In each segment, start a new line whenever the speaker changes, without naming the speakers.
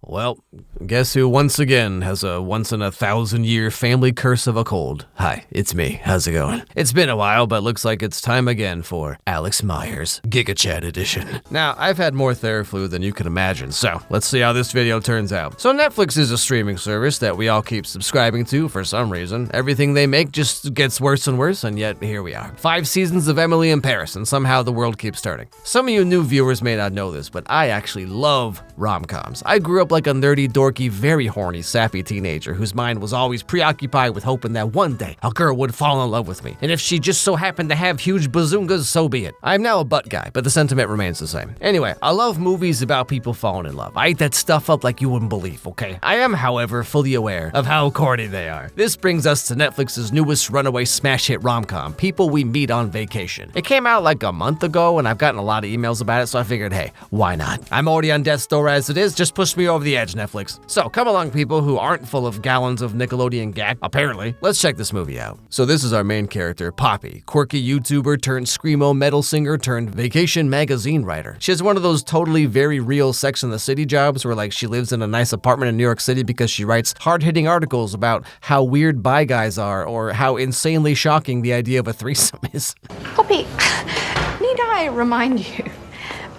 Well, guess who once again has a once-in-a-thousand-year family curse of a cold? Hi, it's me. How's it going? It's been a while, but looks like it's time again for Alex Meyers Giga Chat Edition. Now, I've had more Theraflu than you can imagine, so let's see how this video turns out. So Netflix is a streaming service that we all keep subscribing to for some reason. Everything they make just gets worse and worse, and yet here we are. 5 seasons of Emily in Paris, and somehow the world keeps turning. Some of you new viewers may not know this, but I actually love rom-coms. I grew up like a nerdy, dorky, very horny, sappy teenager whose mind was always preoccupied with hoping that one day a girl would fall in love with me. And if she just so happened to have huge bazoongas, so be it. I'm now a butt guy, but the sentiment remains the same. Anyway, I love movies about people falling in love. I eat that stuff up like you wouldn't believe, okay? I am, however, fully aware of how corny they are. This brings us to Netflix's newest runaway smash hit rom-com, People We Meet on Vacation. It came out like a month ago, and I've gotten a lot of emails about it, so I figured, hey, why not? I'm already on death's door as it is, just push me over the edge, Netflix. So come along, people who aren't full of gallons of Nickelodeon gack, apparently. Let's check this movie out. So this is our main character, Poppy, quirky YouTuber turned screamo metal singer turned vacation magazine writer. She has one of those totally very real Sex and the City jobs where like she lives in a nice apartment in New York City because she writes hard-hitting articles about how weird bi guys are or how insanely shocking the idea of a threesome is.
Poppy, need I remind you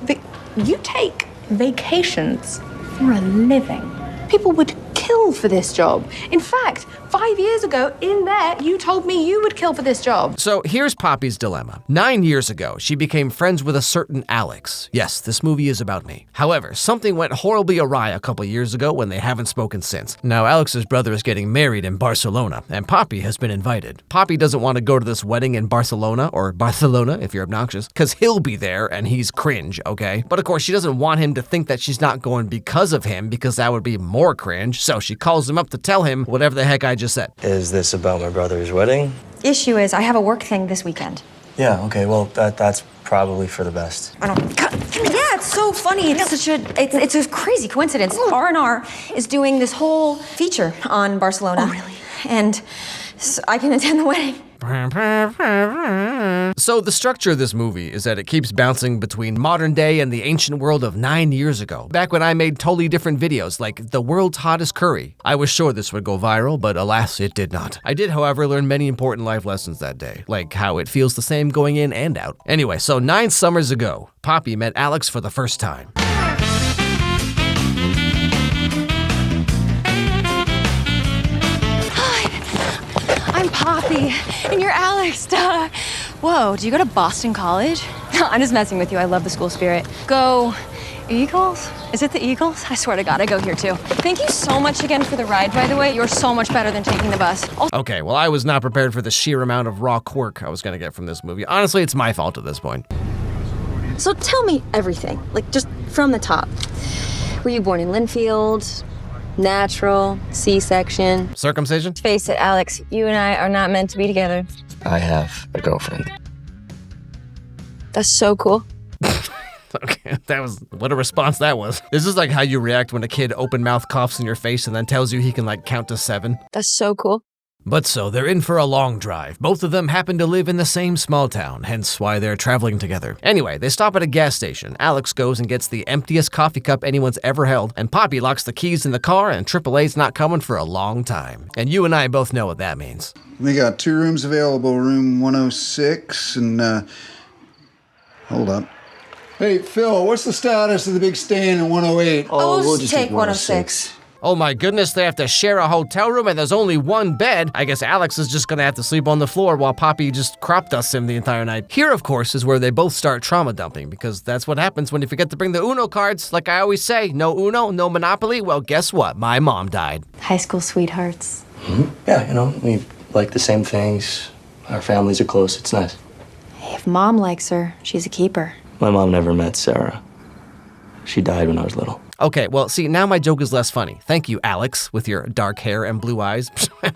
that you take vacations for a living? People would kill for this job. In fact, 5 years ago, in there, you told me you would kill for this job.
So here's Poppy's dilemma. 9 years ago, she became friends with a certain Alex. Yes, this movie is about me. However, something went horribly awry a couple years ago when they haven't spoken since. Now, Alex's brother is getting married in Barcelona, and Poppy has been invited. Poppy doesn't want to go to this wedding in Barcelona, or Barcelona if you're obnoxious, because he'll be there and he's cringe, okay? But of course, she doesn't want him to think that she's not going because of him, because that would be more cringe, so she calls him up to tell him whatever the heck I just said.
Is this about my brother's wedding?
Issue is, I have a work thing this weekend.
Yeah, okay, well, that's probably for the best.
I don't. Yeah, it's so funny. It's a crazy coincidence. R&R is doing this whole feature on Barcelona.
Oh, really?
And so I can attend the wedding.
So the structure of this movie is that it keeps bouncing between modern day and the ancient world of 9 years ago, back when I made totally different videos like the world's hottest curry. I was sure this would go viral, but alas, it did not. I did, however, learn many important life lessons that day, like how it feels the same going in and out. Anyway, so 9 summers ago, Poppy met Alex for the first time.
I'm Poppy, and you're Alex. Duh. Whoa, do you go to Boston College? I'm just messing with you. I love the school spirit. Go Eagles? Is it the Eagles? I swear to God, I go here too. Thank you so much again for the ride, by the way. You're so much better than taking the bus.
Okay, well, I was not prepared for the sheer amount of raw quirk I was gonna get from this movie. Honestly, it's my fault at this point.
So tell me everything, like just from the top. Were you born in Linfield? Natural? C-section?
Circumcision?
Face it, Alex, you and I are not meant to be together.
I have a girlfriend.
That's so cool.
Okay, what a response that was. This is like how you react when a kid open-mouth coughs in your face and then tells you he can like count to 7.
That's so cool.
But so, they're in for a long drive. Both of them happen to live in the same small town, hence why they're traveling together. Anyway, they stop at a gas station. Alex goes and gets the emptiest coffee cup anyone's ever held, and Poppy locks the keys in the car, and AAA's not coming for a long time. And you and I both know what that means.
We got 2 rooms available, room 106 and, hold up. Hey, Phil, what's the status of the big stand in 108?
Oh, we'll just take 106.
Oh my goodness, they have to share a hotel room and there's only one bed. I guess Alex is just gonna have to sleep on the floor while Poppy just crop dusts him the entire night. Here, of course, is where they both start trauma dumping, because that's what happens when you forget to bring the Uno cards. Like I always say, no Uno, no Monopoly. Well, guess what? My mom died.
High school sweethearts.
Mm-hmm. Yeah, we like the same things. Our families are close. It's nice.
Hey, if Mom likes her, she's a keeper.
My mom never met Sarah. She died when I was little.
Okay, well, see, now my joke is less funny. Thank you, Alex, with your dark hair and blue eyes.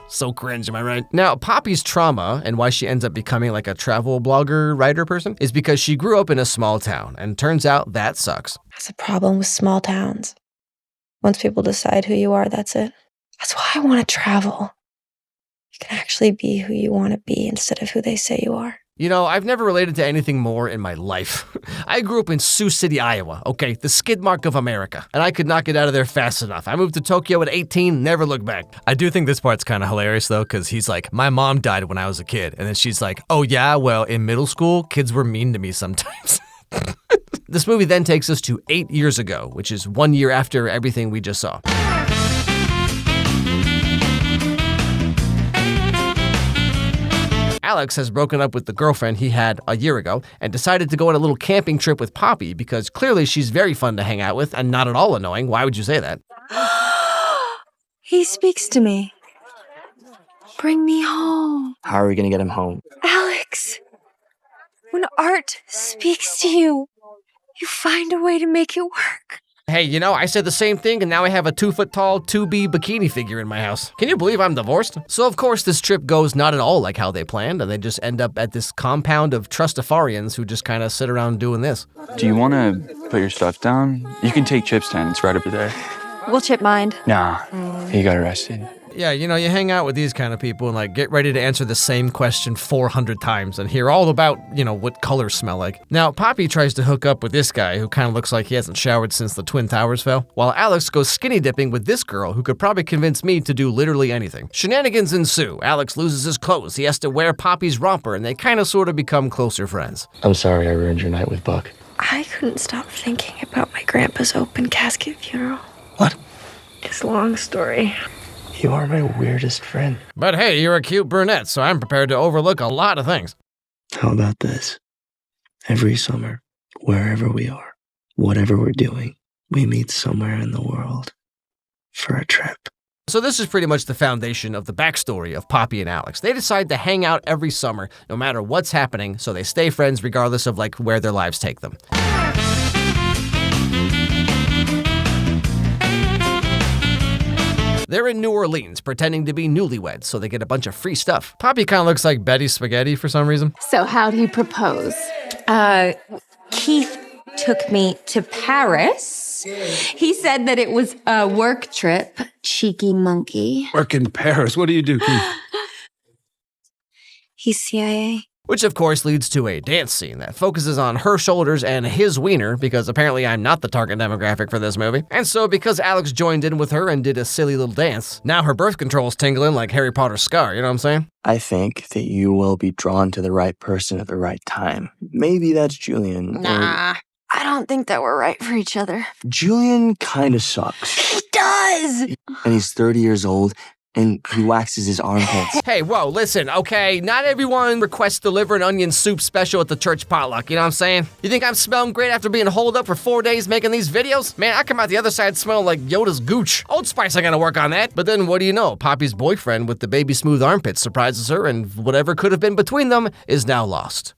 So cringe, am I right? Now, Poppy's trauma, and why she ends up becoming like a travel blogger, writer person, is because she grew up in a small town, and turns out that sucks.
That's a problem with small towns. Once people decide who you are, that's it. That's why I want to travel. You can actually be who you want to be instead of who they say you are.
You know, I've never related to anything more in my life. I grew up in Sioux City, Iowa, okay, the skid mark of America, and I could not get out of there fast enough. I moved to Tokyo at 18, never looked back. I do think this part's kind of hilarious, though, because he's like, my mom died when I was a kid, and then she's like, oh yeah, well, in middle school, kids were mean to me sometimes. This movie then takes us to 8 years ago, which is 1 year after everything we just saw. Alex has broken up with the girlfriend he had a year ago and decided to go on a little camping trip with Poppy because clearly she's very fun to hang out with and not at all annoying. Why would you say that?
He speaks to me. Bring me home.
How are we gonna get him home?
Alex, when art speaks to you, you find a way to make it work.
Hey, you know, I said the same thing and now I have a 2-foot-tall 2B bikini figure in my house. Can you believe I'm divorced? So of course this trip goes not at all like how they planned and they just end up at this compound of Trustafarians who just kind of sit around doing this.
Do you want to put your stuff down? You can take Chip's tent. It's right over there.
Will Chip mind?
Nah, he got arrested.
Yeah, you know, you hang out with these kind of people and like get ready to answer the same question 400 times and hear all about, you know, what colors smell like. Now, Poppy tries to hook up with this guy who kind of looks like he hasn't showered since the Twin Towers fell, while Alex goes skinny dipping with this girl who could probably convince me to do literally anything. Shenanigans ensue. Alex loses his clothes. He has to wear Poppy's romper and they kind of sort of become closer friends.
I'm sorry I ruined your night with Buck.
I couldn't stop thinking about my grandpa's open casket funeral.
What?
It's a long story.
You are my weirdest friend.
But hey, you're a cute brunette, so I'm prepared to overlook a lot of things.
How about this? Every summer, wherever we are, whatever we're doing, we meet somewhere in the world for a trip.
So this is pretty much the foundation of the backstory of Poppy and Alex. They decide to hang out every summer, no matter what's happening, so they stay friends regardless of like where their lives take them. They're in New Orleans, pretending to be newlyweds, so they get a bunch of free stuff. Poppy kind of looks like Betty Spaghetti for some reason.
So how'd he propose?
Keith took me to Paris. He said that it was a work trip. Cheeky monkey.
Work in Paris. What do you do, Keith?
He's CIA.
Which of course leads to a dance scene that focuses on her shoulders and his wiener, because apparently I'm not the target demographic for this movie. And so because Alex joined in with her and did a silly little dance, now her birth control's tingling like Harry Potter's scar, you know what I'm saying?
I think that you will be drawn to the right person at the right time. Maybe that's Julian.
Nah.
I don't think that we're right for each other.
Julian kind of sucks.
He does!
And he's 30 years old. And he waxes his armpits.
Hey, whoa, listen, okay? Not everyone requests the liver and onion soup special at the church potluck, you know what I'm saying? You think I'm smelling great after being holed up for 4 days making these videos? Man, I come out the other side smelling like Yoda's gooch. Old Spice ain't gonna work on that. But then what do you know? Poppy's boyfriend with the baby smooth armpits surprises her, and whatever could have been between them is now lost.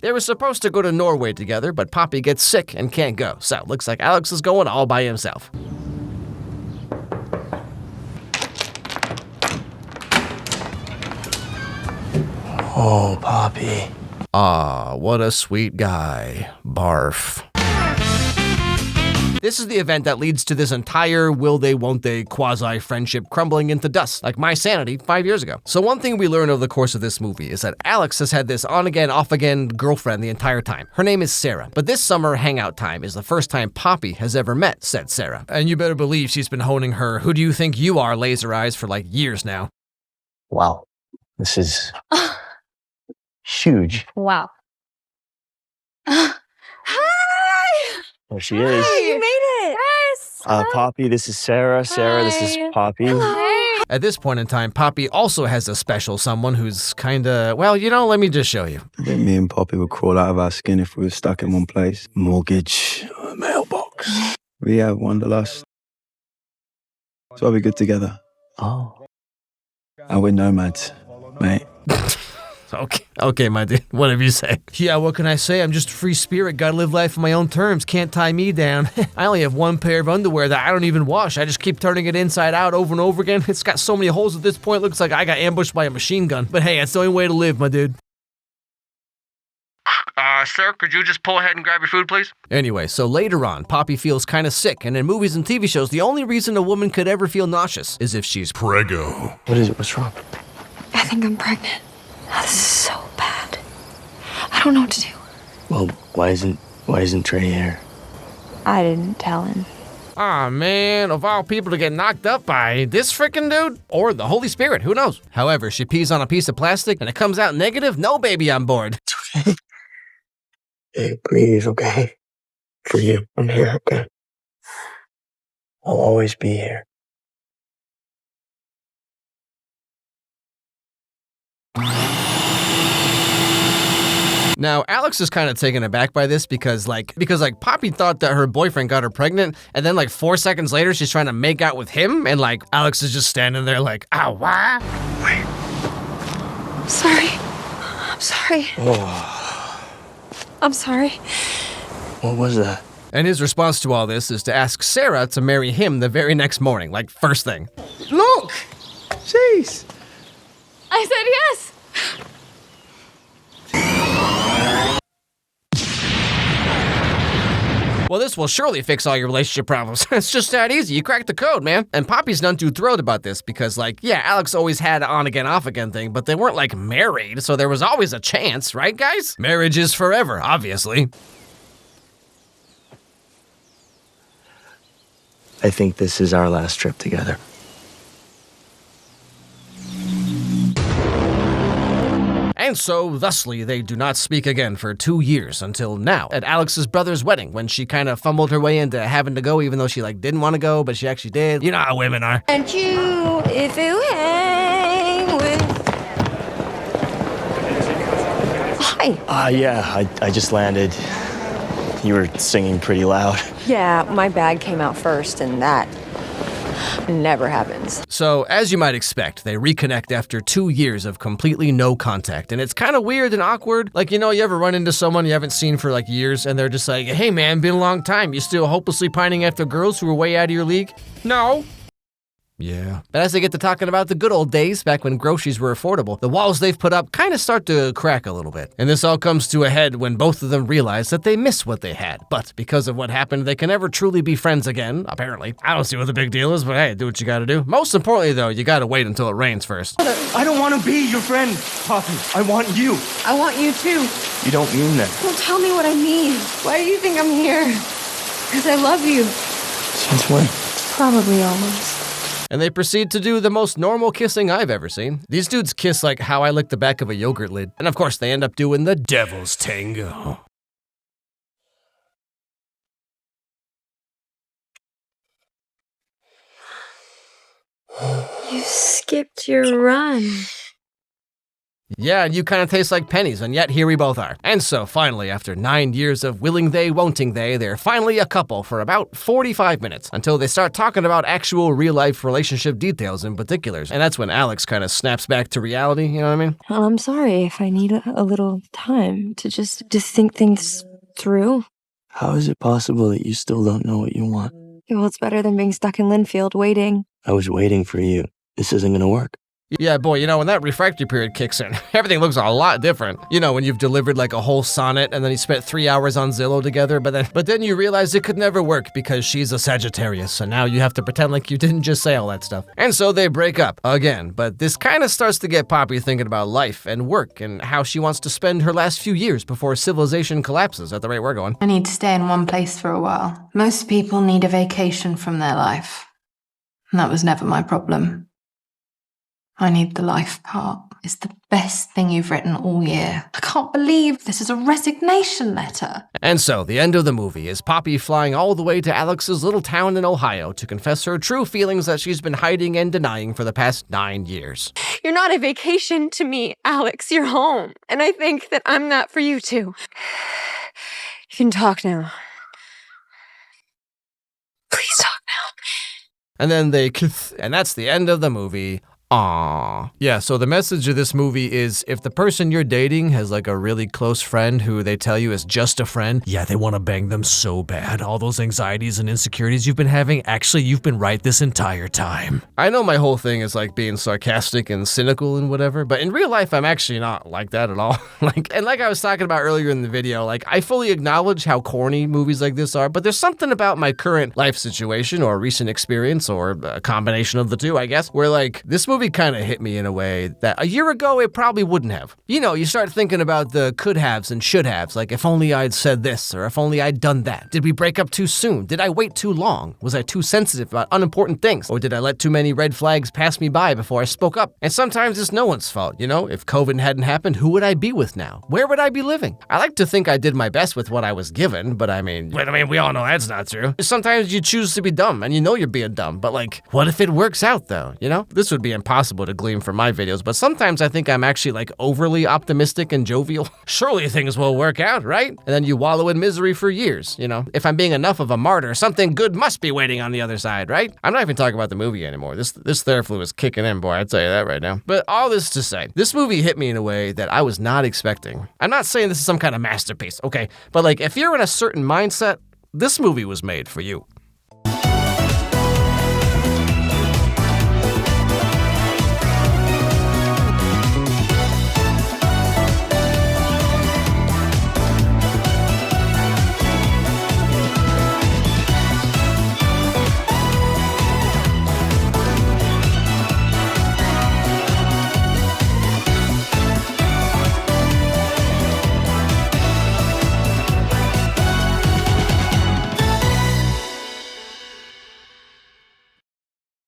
They were supposed to go to Norway together, but Poppy gets sick and can't go, so looks like Alex is going all by himself.
Oh, Poppy.
Aw, what a sweet guy. Barf. This is the event that leads to this entire will they, won't they quasi-friendship crumbling into dust, like my sanity 5 years ago. So one thing we learn over the course of this movie is that Alex has had this on-again, off-again girlfriend the entire time. Her name is Sarah, but this summer hangout time is the first time Poppy has ever met said Sarah. And you better believe she's been honing her "who do you think you are" laser eyes for like years now.
Wow. This is huge.
Wow.
There she is.
You made it.
Yes.
Poppy, this is Sarah. Sarah, this is Poppy.
Hey.
At this point in time, Poppy also has a special someone who's kinda, well, you know, let me just show you.
I think me and Poppy would crawl out of our skin if we were stuck in one place. Mortgage, mailbox. We have wanderlust. So are we good together?
Oh.
And we're nomads, mate.
Okay, my dude, whatever you say. Yeah, what can I say? I'm just a free spirit, gotta live life on my own terms, can't tie me down. I only have one pair of underwear that I don't even wash. I just keep turning it inside out over and over again. It's got so many holes at this point, looks like I got ambushed by a machine gun. But hey, that's the only way to live, my dude. Sir, could you just pull ahead and grab your food, please? Anyway, so later on, Poppy feels kind of sick, and in movies and TV shows, the only reason a woman could ever feel nauseous is if she's preggo.
What is it? What's wrong?
I think I'm pregnant. Oh, this is so bad. I don't know what to do.
Well, why isn't Trey here?
I didn't tell him.
Aw, man, of all people to get knocked up by this frickin' dude? Or the Holy Spirit, who knows? However, she pees on a piece of plastic and it comes out negative, no baby on board.
It's okay. Hey, please, okay? For you, I'm here, okay? I'll always be here.
Now, Alex is kind of taken aback by this because Poppy thought that her boyfriend got her pregnant, and then 4 seconds later, she's trying to make out with him, and Alex is just standing there ow, why?
Wait.
I'm sorry. I'm sorry.
Oh,
I'm sorry.
what was that?
And his response to all this is to ask Sarah to marry him the very next morning, first thing.
Look! Jeez!
I said yes.
Well, this will surely fix all your relationship problems. It's just that easy. You cracked the code, man. And Poppy's none too thrilled about this because, Alex always had an on-again, off-again thing, but they weren't, married, so there was always a chance, right, guys? Marriage is forever, obviously.
I think this is our last trip together.
And so, thusly, they do not speak again for 2 years until now, at Alex's brother's wedding, when she kind of fumbled her way into having to go, even though she, didn't want to go, but she actually did. You know how women are.
And you, if you hang with... Hi.
Yeah, I just landed. You were singing pretty loud.
Yeah, my bag came out first, and that never happens.
So, as you might expect, they reconnect after 2 years of completely no contact, and it's kind of weird and awkward. You ever run into someone you haven't seen for years, and they're just hey man, been a long time, you still hopelessly pining after girls who are way out of your league? No. Yeah. But as they get to talking about the good old days, back when groceries were affordable, the walls they've put up kind of start to crack a little bit. And this all comes to a head when both of them realize that they miss what they had. But because of what happened, they can never truly be friends again, apparently. I don't see what the big deal is, but hey, do what you gotta do. Most importantly, though, you gotta wait until it rains first.
I don't want to be your friend, Poppy. I want you.
I want you too.
You don't mean that.
Well, tell me what I mean. Why do you think I'm here? Because I love you.
Since when?
Probably always.
And they proceed to do the most normal kissing I've ever seen. These dudes kiss like how I lick the back of a yogurt lid. And of course, they end up doing the devil's tango.
You skipped your run.
Yeah, and you kind of taste like pennies, and yet here we both are. And so, finally, after 9 years of willing they, won'ting they, they're finally a couple for about 45 minutes, until they start talking about actual real-life relationship details in particulars. And that's when Alex kind of snaps back to reality, you know what I mean?
Well, I'm sorry if I need a little time to just think things through.
How is it possible that you still don't know what you want?
Well, it's better than being stuck in Linfield waiting.
I was waiting for you. This isn't gonna work.
Yeah, boy, you know, when that refractory period kicks in, everything looks a lot different. You know, when you've delivered like a whole sonnet and then you spent 3 hours on Zillow together, but then you realize it could never work because she's a Sagittarius, and now you have to pretend like you didn't just say all that stuff. And so they break up again, but this kind of starts to get Poppy thinking about life and work and how she wants to spend her last few years before civilization collapses at the rate we're going.
I need to stay in one place for a while. Most people need a vacation from their life. And that was never my problem. I need the life part. It's the best thing you've written all year. I can't believe this is a resignation letter.
And so, the end of the movie is Poppy flying all the way to Alex's little town in Ohio to confess her true feelings that she's been hiding and denying for the past 9 years.
You're not a vacation to me, Alex. You're home. And I think that I'm not for you too. You can talk now. Please talk now.
And then they kiss, and that's the end of the movie. Aww. Yeah, so the message of this movie is if the person you're dating has like a really close friend who they tell you is just a friend, yeah, they want to bang them so bad. All those anxieties and insecurities you've been having, actually, you've been right this entire time. I know my whole thing is like being sarcastic and cynical and whatever, but in real life, I'm actually not like that at all. Like I was talking about earlier in the video, like I fully acknowledge how corny movies like this are, but there's something about my current life situation or recent experience or a combination of the two, I guess, where like this movie kind of hit me in a way that a year ago it probably wouldn't have. You know, you start thinking about the could haves and should haves, like if only I'd said this or if only I'd done that. Did we break up too soon? Did I wait too long? Was I too sensitive about unimportant things? Or did I let too many red flags pass me by before I spoke up? And sometimes it's no one's fault, you know? If COVID hadn't happened, who would I be with now? Where would I be living? I like to think I did my best with what I was given, but I mean, we all know that's not true. Sometimes you choose to be dumb and you know you're being dumb, but like, what if it works out though, you know? This would be impossible to glean from my videos, but sometimes I think I'm actually like overly optimistic and jovial. Surely things will work out, right? And then you wallow in misery for years, you know? If I'm being enough of a martyr, something good must be waiting on the other side, right? I'm not even talking about the movie anymore. This Theraflu is kicking in, boy, I tell you that right now. But all this to say, this movie hit me in a way that I was not expecting. I'm not saying this is some kind of masterpiece, okay? But like, if you're in a certain mindset, this movie was made for you.